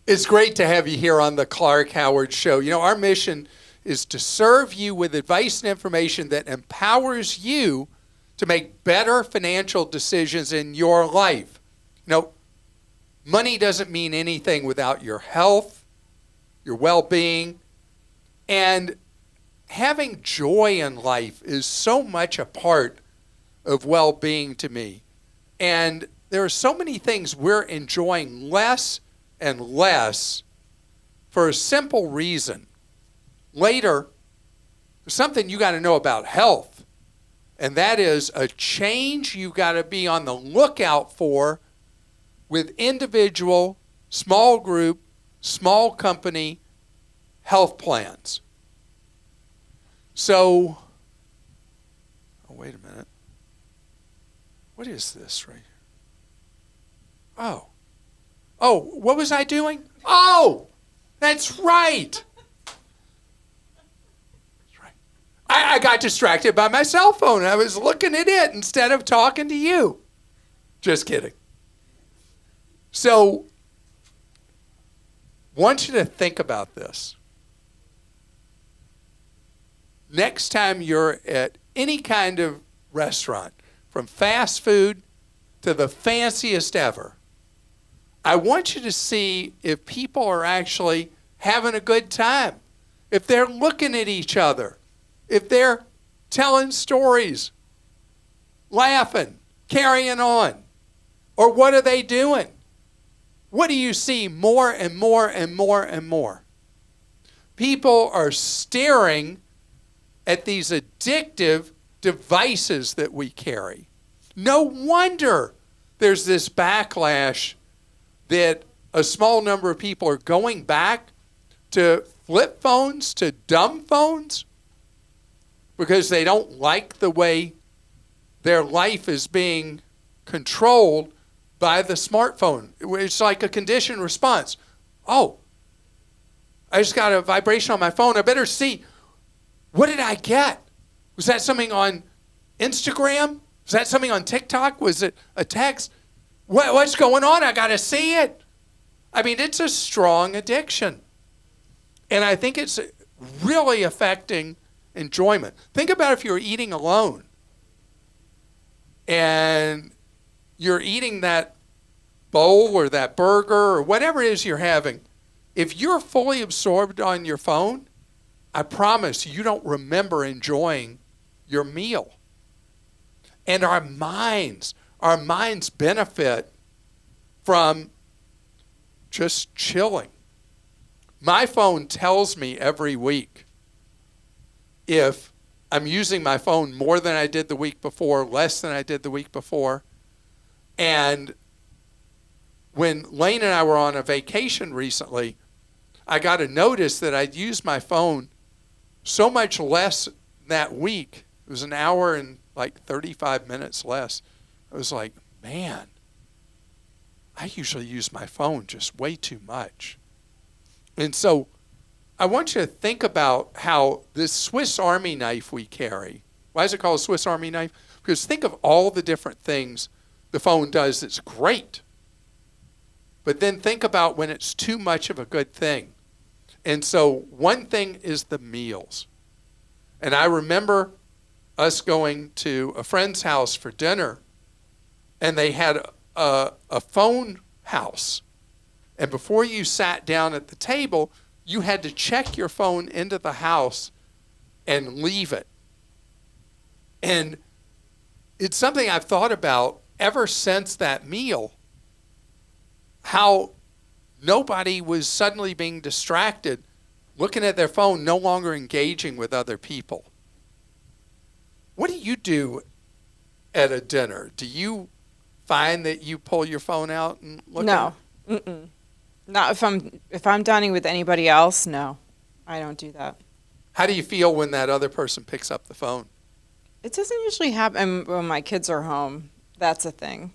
It's great to have you here on the Clark Howard Show. You know, our mission is to serve you with advice and information that empowers you to make better financial decisions in your life. You know, money doesn't mean anything without your health, your well-being, and having joy in life is so much a part of well-being to me. And there are so many things we're enjoying less and less for a simple reason. Later, there's something you got to know about health, and that is a change you got to be on the lookout for with individual, small group, small company health plans. So, oh, wait a minute. What is this right here? Oh, what was I doing? Oh, that's right. I got distracted by my cell phone. I was looking at it instead of talking to you. Just kidding. So, want you to think about this. Next time you're at any kind of restaurant, from fast food to the fanciest ever, I want you to see if people are actually having a good time, if they're looking at each other, if they're telling stories, laughing, carrying on, or what are they doing? What do you see more and more and more and more? People are staring at these addictive devices that we carry. No wonder there's this backlash that a small number of people are going back to flip phones, to dumb phones, because they don't like the way their life is being controlled by the smartphone. It's like a conditioned response. Oh, I just got a vibration on my phone. I better see, what did I get? Was that something on Instagram? Was that something on TikTok? Was it a text? What's going on? I got to see it. I mean, it's a strong addiction. And I think it's really affecting enjoyment. Think about if you're eating alone and you're eating that bowl or that burger or whatever it is you're having. If you're fully absorbed on your phone, I promise you don't remember enjoying your meal. And our minds benefit from just chilling. My phone tells me every week if I'm using my phone more than I did the week before, less than I did the week before. And when Lane and I were on a vacation recently, I got a notice that I'd used my phone so much less that week. It was an hour and like 35 minutes less. I was like, man, I usually use my phone just way too much. And so I want you to think about how this Swiss Army knife we carry, why is it called a Swiss Army knife? Because think of all the different things the phone does that's great. But then think about when it's too much of a good thing. And so one thing is the meals. And I remember us going to a friend's house for dinner, and they had a phone house. And before you sat down at the table, you had to check your phone into the house and leave it. And it's something I've thought about ever since that meal, how nobody was suddenly being distracted, looking at their phone, no longer engaging with other people. What do you do at a dinner? Do you find that you pull your phone out and look at it? No. Not if I'm dining with anybody else, no. I don't do that. How do you feel when that other person picks up the phone? It doesn't usually happen when my kids are home. That's a thing.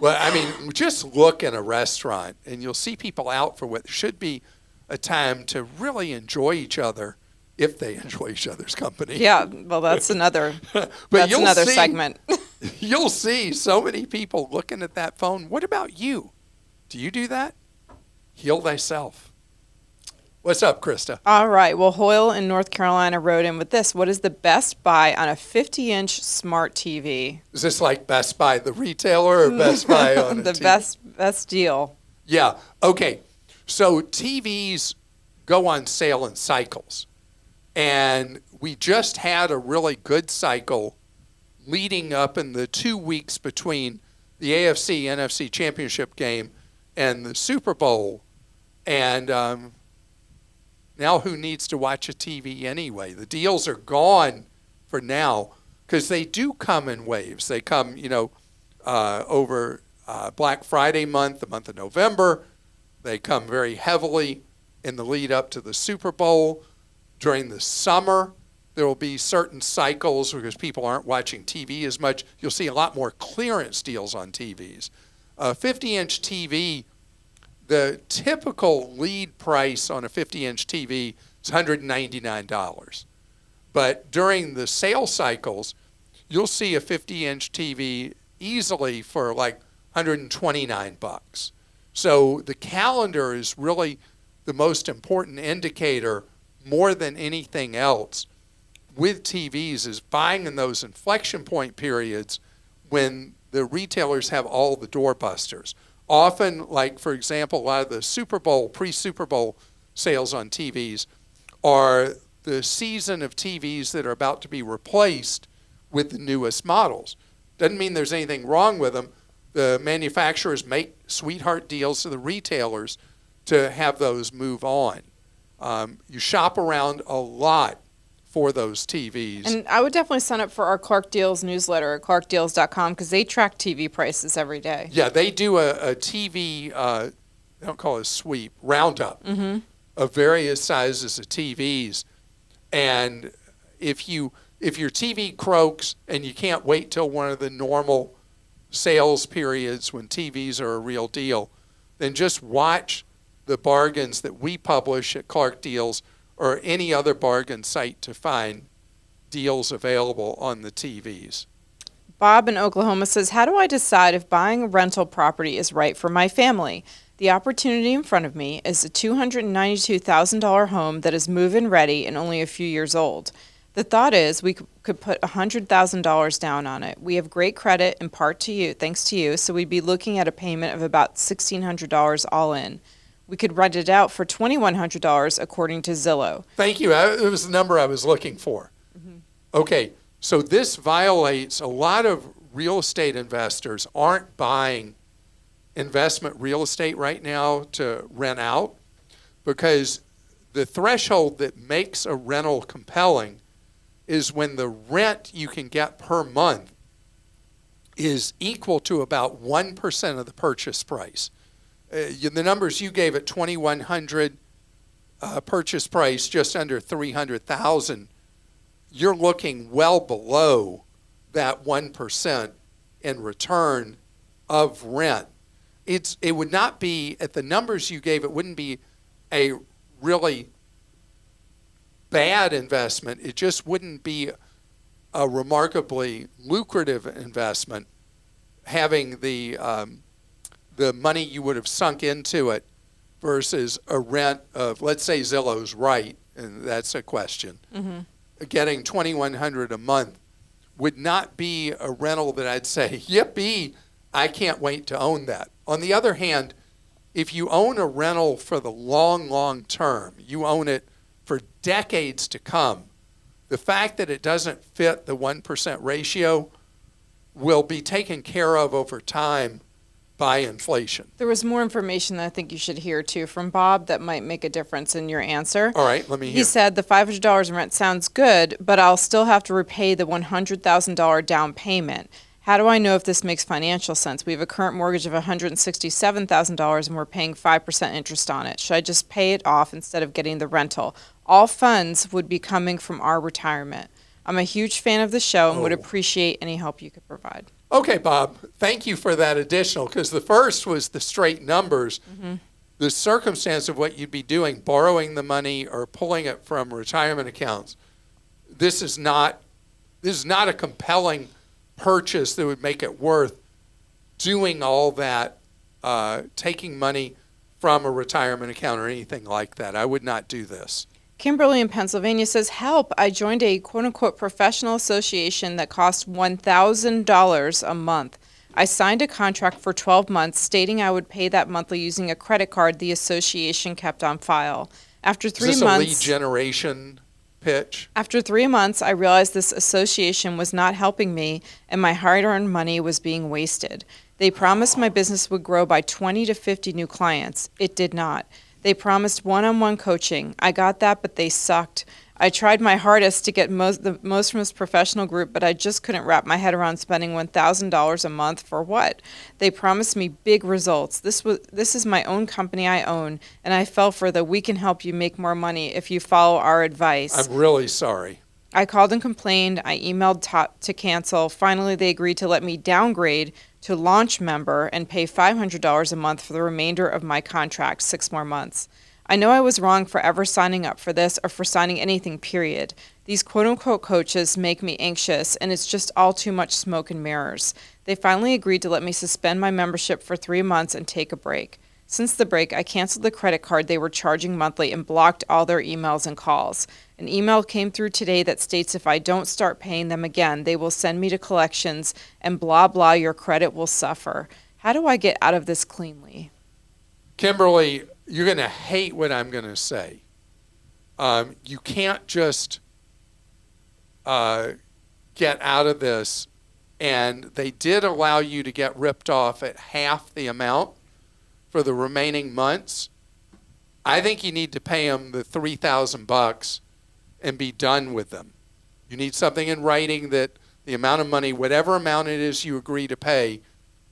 Well, I mean, just look in a restaurant and you'll see people out for what should be a time to really enjoy each other, if they enjoy each other's company. Yeah, well, that's another But segment. You'll see so many people looking at that phone. What about you? Do you do that? heal thyself. What's up, Christa? All right. Well, Hoyle in North Carolina wrote in with this. What is the best buy on a 50-inch smart TV? Is this like Best Buy, the retailer, or Best Buy on a The TV? best deal. Yeah. Okay. So TVs go on sale in cycles. And we just had a really good cycle leading up in the 2 weeks between the AFC NFC championship game and the Super Bowl. And now who needs to watch a TV anyway? The deals are gone for now because they do come in waves. They come, over Black Friday month, the month of November. They come very heavily in the lead up to the Super Bowl. During the summer, there will be certain cycles because people aren't watching TV as much. You'll see a lot more clearance deals on TVs. A 50-inch TV, the typical lead price on a 50-inch TV is $199. But during the sale cycles, you'll see a 50-inch TV easily for like $129. So the calendar is really the most important indicator more than anything else with TVs is buying in those inflection point periods when the retailers have all the doorbusters. Often, like, for example, a lot of the Super Bowl, pre-Super Bowl sales on TVs are the season of TVs that are about to be replaced with the newest models. Doesn't mean there's anything wrong with them. The manufacturers make sweetheart deals to the retailers to have those move on. You shop around a lot for those TVs. And I would definitely sign up for our Clark Deals newsletter at clarkdeals.com because they track TV prices every day. Yeah, they do a TV, they don't call it a sweep, roundup of various sizes of TVs. And if your TV croaks and you can't wait till one of the normal sales periods when TVs are a real deal, then just watch the bargains that we publish at Clark Deals or any other bargain site to find deals available on the TVs. Bob in Oklahoma says, how do I decide if buying a rental property is right for my family? The opportunity in front of me is a $292,000 home that is move-in ready and only a few years old. The thought is we could put $100,000 down on it. We have great credit in part to you, thanks to you, so we'd be looking at a payment of about $1,600 all in. We could rent it out for $2,100 according to Zillow. Thank you. It was the number I was looking for. Okay, so this violates a lot of real estate investors aren't buying investment real estate right now to rent out because the threshold that makes a rental compelling is when the rent you can get per month is equal to about 1% of the purchase price. The numbers you gave at $2,100 purchase price, just under $300,000, you're looking well below that 1% in return of rent. It would not be, at the numbers you gave, it wouldn't be a really bad investment. It just wouldn't be a remarkably lucrative investment having the money you would have sunk into it versus a rent of, let's say Zillow's right, and that's a question. Getting $2,100 a month would not be a rental that I'd say, yippee, I can't wait to own that. On the other hand, if you own a rental for the long, long term, you own it for decades to come, the fact that it doesn't fit the 1% ratio will be taken care of over time by inflation. There was more information that I think you should hear, too, from Bob that might make a difference in your answer. All right, let me hear. He said the $500 in rent sounds good, but I'll still have to repay the $100,000 down payment. How do I know if this makes financial sense? We have a current mortgage of $167,000 and we're paying 5% interest on it. Should I just pay it off instead of getting the rental? All funds would be coming from our retirement. I'm a huge fan of the show and would appreciate any help you could provide. Okay, Bob, thank you for that additional, because the first was the straight numbers. The circumstance of what you'd be doing, borrowing the money or pulling it from retirement accounts, this is not a compelling purchase that would make it worth doing all that, taking money from a retirement account or anything like that. I would not do this. Kimberly in Pennsylvania says, help, I joined a quote-unquote professional association that cost $1,000 a month. I signed a contract for 12 months stating I would pay that monthly using a credit card the association kept on file. After 3 Is this months, a lead generation pitch? After 3 months, I realized this association was not helping me and my hard-earned money was being wasted. They promised my business would grow by 20 to 50 new clients. It did not. They promised one-on-one coaching. I got that, but they sucked. I tried my hardest to get the most from this professional group, but I just couldn't wrap my head around spending $1,000 a month for what? They promised me big results. This is my own company I own, and I fell for the we can help you make more money if you follow our advice. I'm really sorry. I called and complained. I emailed to cancel. Finally, they agreed to let me downgrade to launch member and pay $500 a month for the remainder of my contract, 6 more months. I know I was wrong for ever signing up for this or for signing anything, period. These quote-unquote coaches make me anxious, and it's just all too much smoke and mirrors. They finally agreed to let me suspend my membership for 3 months and take a break. Since the break, I canceled the credit card they were charging monthly and blocked all their emails and calls. An email came through today that states if I don't start paying them again, they will send me to collections and blah, blah, your credit will suffer. How do I get out of this cleanly? Kimberly, you're going to hate what I'm going to say. You can't just get out of this, and they did allow you to get ripped off at half the amount for the remaining months. I think you need to pay them the $3,000 and be done with them. You need something in writing that the amount of money, whatever amount it is you agree to pay,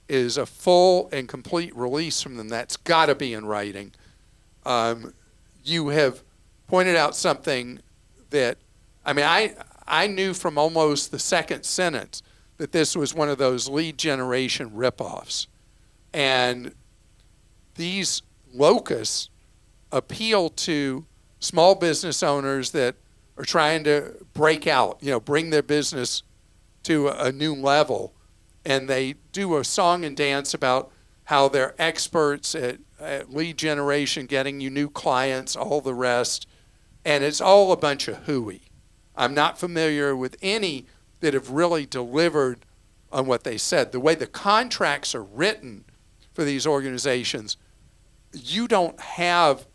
is a full and complete release from them. That's got to be in writing. You have pointed out something that, I knew from almost the second sentence that this was one of those lead generation ripoffs. And these locusts appeal to small business owners that are trying to break out, bring their business to a new level. And they do a song and dance about how they're experts at lead generation, getting you new clients, all the rest. And it's all a bunch of hooey. I'm not familiar with any that have really delivered on what they said. The way the contracts are written for these organizations, you don't have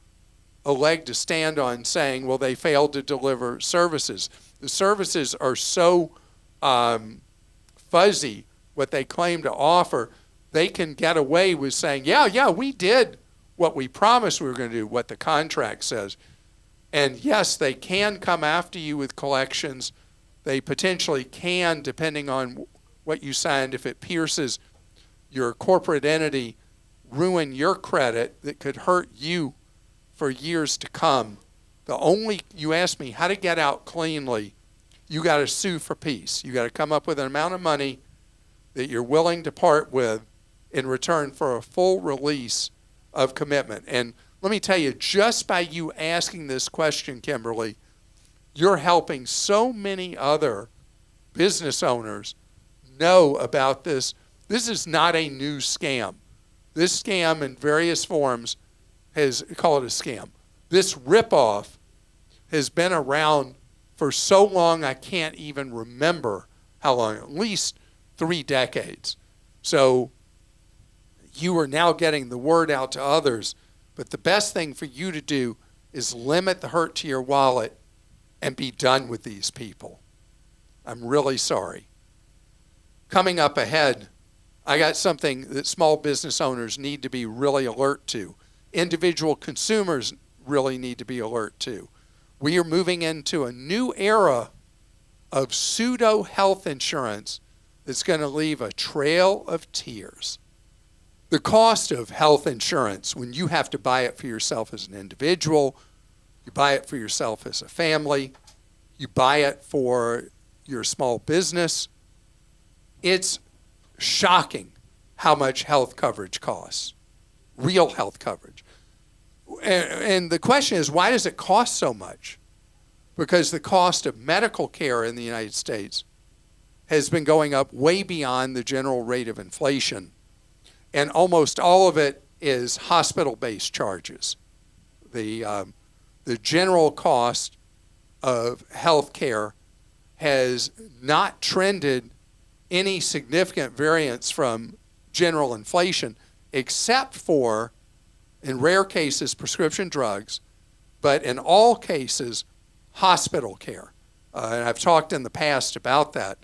a leg to stand on saying, well, they failed to deliver services. The services are so fuzzy, what they claim to offer, they can get away with saying, yeah, we did what we promised we were going to do, what the contract says. And yes, they can come after you with collections. They potentially can, depending on what you signed, if it pierces your corporate entity, ruin your credit that could hurt you for years to come. You asked me how to get out cleanly. You got to sue for peace. You got to come up with an amount of money that you're willing to part with in return for a full release of commitment. And let me tell you, just by you asking this question, Kimberly, you're helping so many other business owners know about this. This is not a new scam. This scam in various forms call it a scam. This ripoff has been around for so long I can't even remember how long, at least 3 decades. So you are now getting the word out to others, but the best thing for you to do is limit the hurt to your wallet and be done with these people. I'm really sorry. Coming up ahead, I got something that small business owners need to be really alert to. Individual consumers really need to be alert to. We are moving into a new era of pseudo health insurance that's going to leave a trail of tears. The cost of health insurance, when you have to buy it for yourself as an individual, you buy it for yourself as a family, you buy it for your small business, it's shocking how much health coverage costs, real health coverage. And the question is, why does it cost so much? Because the cost of medical care in the United States has been going up way beyond the general rate of inflation. And almost all of it is hospital-based charges. The general cost of health care has not trended any significant variance from general inflation, except for, in rare cases, prescription drugs, but in all cases, hospital care. And I've talked in the past about that.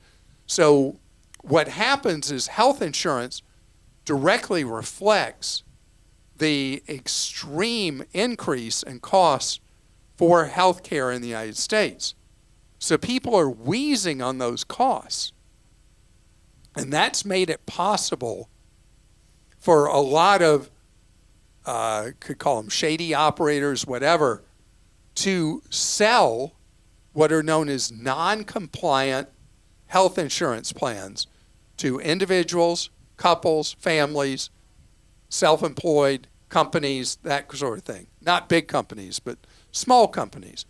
So what happens is health insurance directly reflects the extreme increase in costs for health care in the United States. So people are wheezing on those costs. And that's made it possible for a lot of, could call them shady operators, whatever, to sell what are known as non-compliant health insurance plans to individuals, couples, families, self-employed companies, that sort of thing. Not big companies, but small companies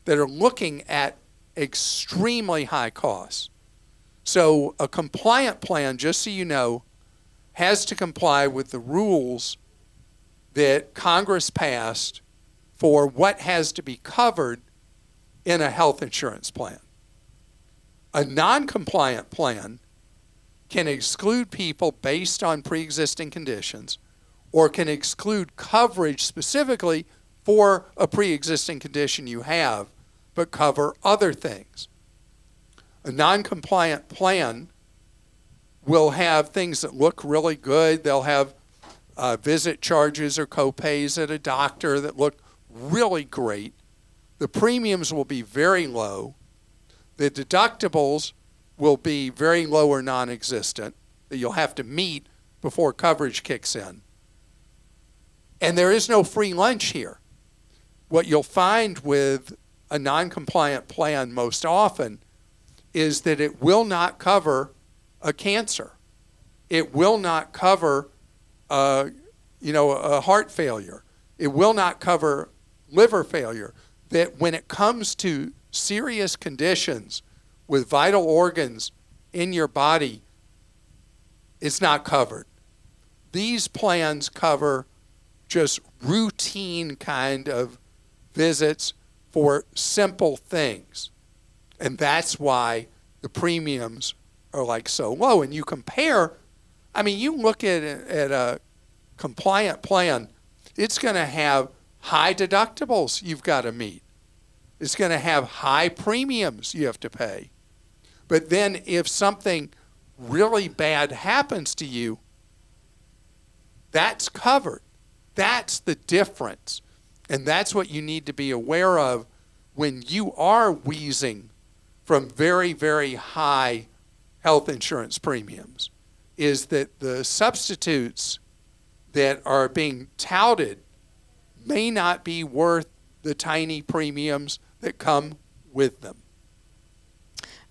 that are looking at extremely high costs. So a compliant plan, just so you know, has to comply with the rules that Congress passed for what has to be covered in a health insurance plan. A non-compliant plan can exclude people based on pre-existing conditions or can exclude coverage specifically for a pre-existing condition you have, but cover other things. A non-compliant plan will have things that look really good. They'll have visit charges or co-pays at a doctor that look really great. The premiums will be very low. The deductibles will be very low or non-existent that you'll have to meet before coverage kicks in. And there is no free lunch here. What you'll find with a non-compliant plan most often is that it will not cover a cancer. It will not cover a heart failure. It will not cover liver failure. That when it comes to serious conditions with vital organs in your body, it's not covered. These plans cover just routine kind of visits for simple things. And that's why the premiums are like so low. And you compare, you look at a compliant plan, it's going to have high deductibles you've got to meet. It's going to have high premiums you have to pay. But then if something really bad happens to you, that's covered. That's the difference. And that's what you need to be aware of when you are wheezing from very, very high health insurance premiums, is that the substitutes that are being touted may not be worth the tiny premiums that come with them.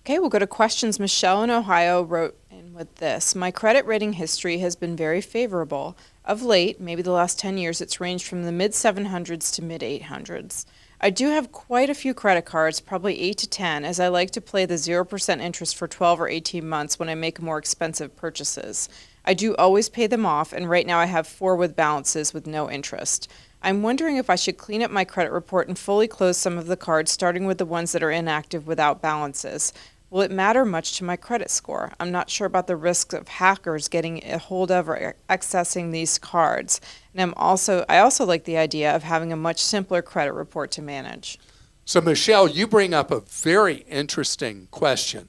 Okay, we'll go to questions. Michelle in Ohio wrote in with this. My credit rating history has been very favorable. Of late, maybe the last 10 years, it's ranged from the mid-700s to mid-800s. I do have quite a few credit cards, probably 8 to 10, as I like to play the 0% interest for 12 or 18 months when I make more expensive purchases. I do always pay them off, and right now I have 4 with balances with no interest. I'm wondering if I should clean up my credit report and fully close some of the cards, starting with the ones that are inactive without balances. Will it matter much to my credit score? I'm not sure about the risks of hackers getting a hold of or accessing these cards. And I also like the idea of having a much simpler credit report to manage. So Michelle, you bring up a very interesting question.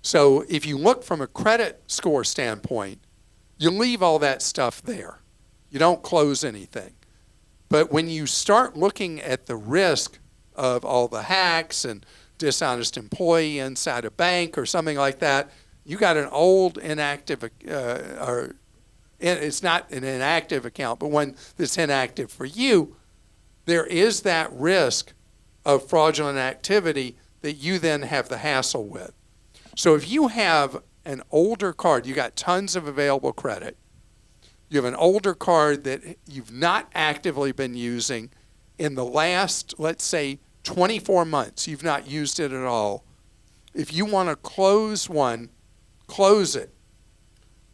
So if you look from a credit score standpoint, you leave all that stuff there. You don't close anything. But when you start looking at the risk of all the hacks and dishonest employee inside a bank or something like that, you got an old inactive, or it's not an inactive account, but one that's inactive for you, there is that risk of fraudulent activity that you then have the hassle with. So if you have an older card, you got tons of available credit, you have an older card that you've not actively been using in the last, let's say, 24 months, you've not used it at all. If you want to close one, close it.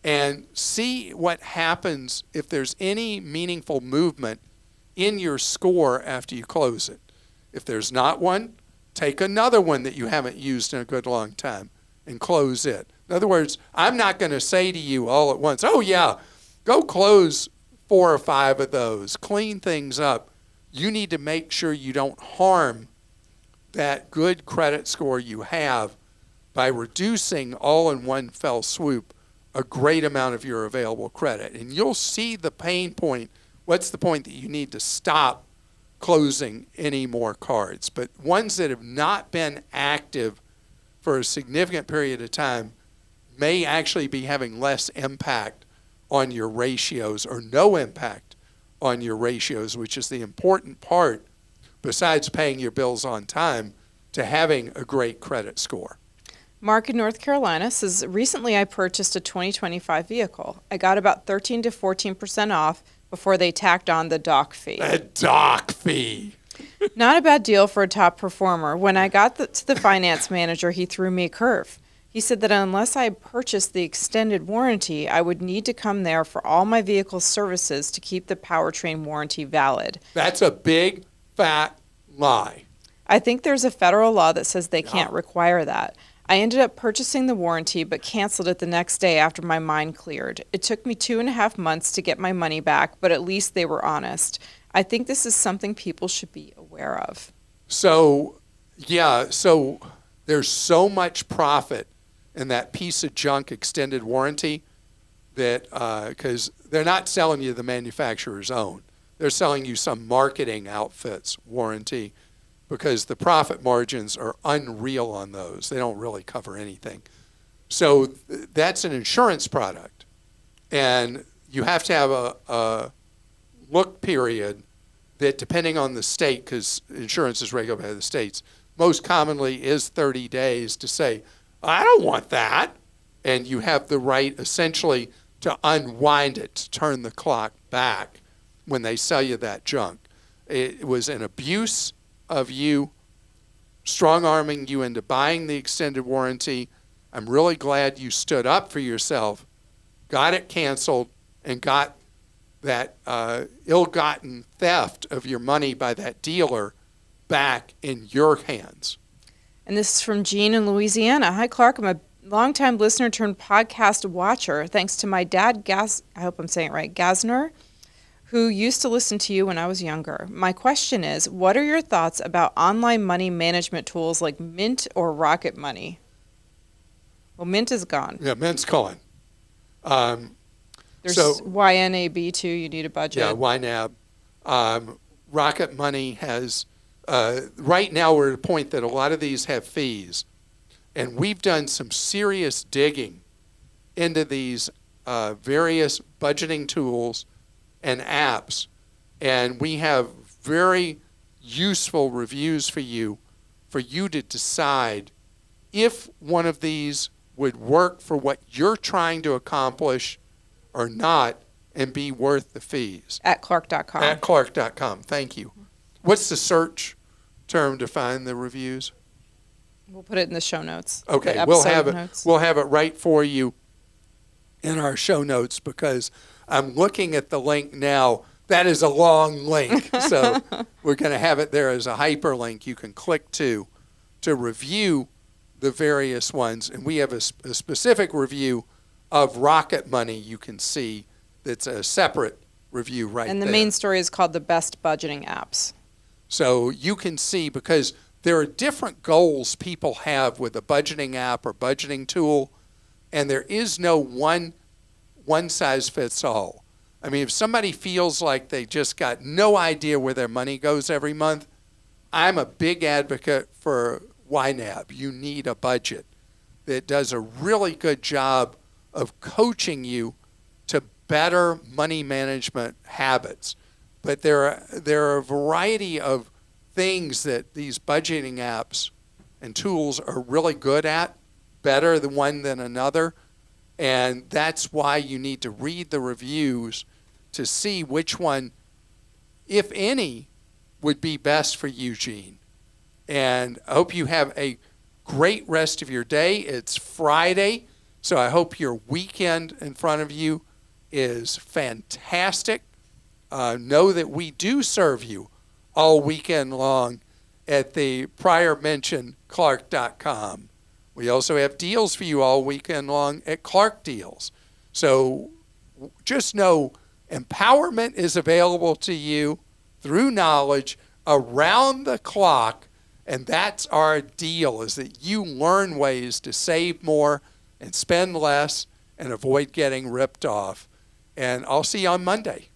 and see what happens if there's any meaningful movement in your score after you close it. If there's not one, take another one that you haven't used in a good long time and close it. In other words, I'm not going to say to you all at once, oh yeah, go close 4 or 5 of those, clean things up. You need to make sure you don't harm that good credit score you have by reducing all in one fell swoop a great amount of your available credit. And you'll see the pain point. What's the point that you need to stop closing any more cards? But ones that have not been active for a significant period of time may actually be having less impact on your ratios or no impact on your ratios, which is the important part, besides paying your bills on time, to having a great credit score. Mark in North Carolina says, recently I purchased a 2025 vehicle. I got about 13 to 14% off before they tacked on the dock fee. A dock fee. Not a bad deal for a top performer. When I got to the finance manager, he threw me a curve. He said that unless I purchased the extended warranty, I would need to come there for all my vehicle services to keep the powertrain warranty valid. That's a big, fat lie. I think there's a federal law that says they can't require that. I ended up purchasing the warranty but canceled it the next day after my mind cleared. It took me 2.5 months to get my money back, but at least they were honest. I think this is something people should be aware of. So there's so much profit in that piece of junk extended warranty that because they're not selling you the manufacturer's own. They're selling you some marketing outfit's warranty, because the profit margins are unreal on those. They don't really cover anything. So that's an insurance product. And you have to have a look period that, depending on the state, because insurance is regulated by the states, most commonly is 30 days to say, I don't want that. And you have the right, essentially, to unwind it, to turn the clock back when they sell you that junk. It was an abuse of you, strong-arming you into buying the extended warranty. I'm really glad you stood up for yourself, got it canceled, and got that ill-gotten theft of your money by that dealer back in your hands. And this is from Jean in Louisiana. Hi, Clark. I'm a longtime listener turned podcast watcher, thanks to my dad, I hope I'm saying it right, Gasner, who used to listen to you when I was younger. My question is, what are your thoughts about online money management tools like Mint or RocketMoney? Well, Mint is gone. Yeah, Mint's gone. There's YNAB too. You need a budget. Yeah, YNAB. RocketMoney has, right now we're at a point that a lot of these have fees. And we've done some serious digging into these various budgeting tools and apps, and we have very useful reviews for you to decide if one of these would work for what you're trying to accomplish or not and be worth the fees. At Clark.com. At Clark.com. Thank you. What's the search term to find the reviews? We'll put it in the show notes. Okay, we'll have it right for you in our show notes, because I'm looking at the link now. That is a long link, so we're going to have it there as a hyperlink you can click to review the various ones. And we have a specific review of RocketMoney you can see that's a separate review right there. And the main story is called The Best Budgeting Apps. So you can see, because there are different goals people have with a budgeting app or budgeting tool, and there is no one size fits all. I mean, if somebody feels like they just got no idea where their money goes every month, I'm a big advocate for YNAB. You need a budget that does a really good job of coaching you to better money management habits. But there are a variety of things that these budgeting apps and tools are really good at, better than one than another. And that's why you need to read the reviews to see which one, if any, would be best for you, Gene. And I hope you have a great rest of your day. It's Friday. So I hope your weekend in front of you is fantastic. Know that we do serve you all weekend long at the prior mentioned Clark.com. We also have deals for you all weekend long at Clark Deals. So just know empowerment is available to you through knowledge around the clock, and that's our deal, is that you learn ways to save more and spend less and avoid getting ripped off. And I'll see you on Monday.